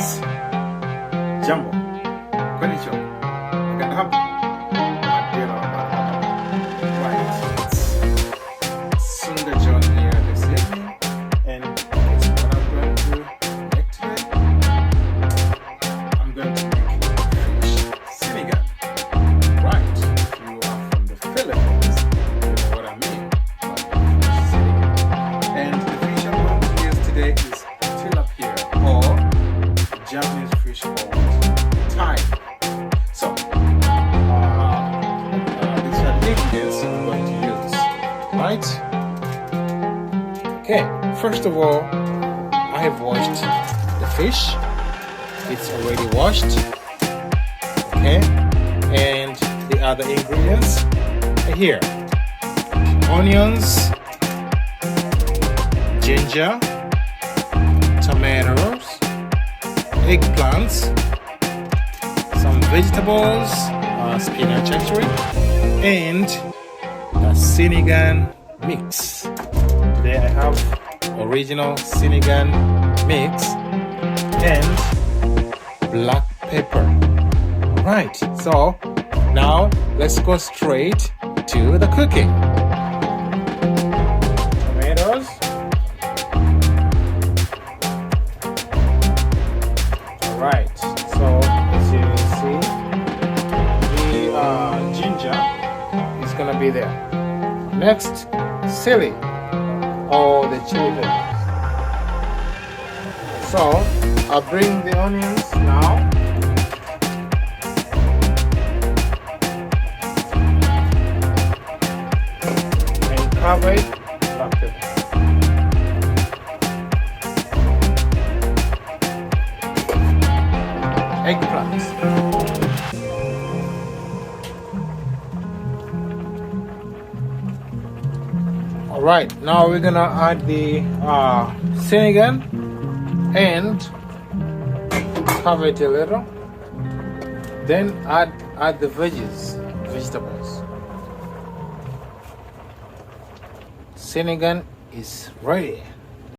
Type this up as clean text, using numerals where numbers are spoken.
is Jumbo. Konnichiwa. Magandang hapon. Right. It's Masunga John here this evening. And guess what I'm going to make today? I'm going to make fish Sinigang. Right. If you are from the Philippines, you know what I mean. And the fish I'm going to use today is Tilapia, or Japanese fish called Thai. So, these are the ingredients I'm going to use. Right? Okay, first of all, I have washed the fish. It's already washed. Okay, and the other ingredients are here: onions, ginger, tomatoes, eggplants, some vegetables, spinach actually, and the Sinigang mix. Today I have original Sinigang mix and black pepper. Alright, so now let's go straight to the cooking. Tomatoes. Alright, so as you see, the ginger is gonna be there. Next, celery or the chili peppers. So I'll bring the onions now. And cover it black pepper. Eggplants. Alright, now we're gonna add the Sinigang and cover it a little. Then add the vegetables. Sinigang is ready.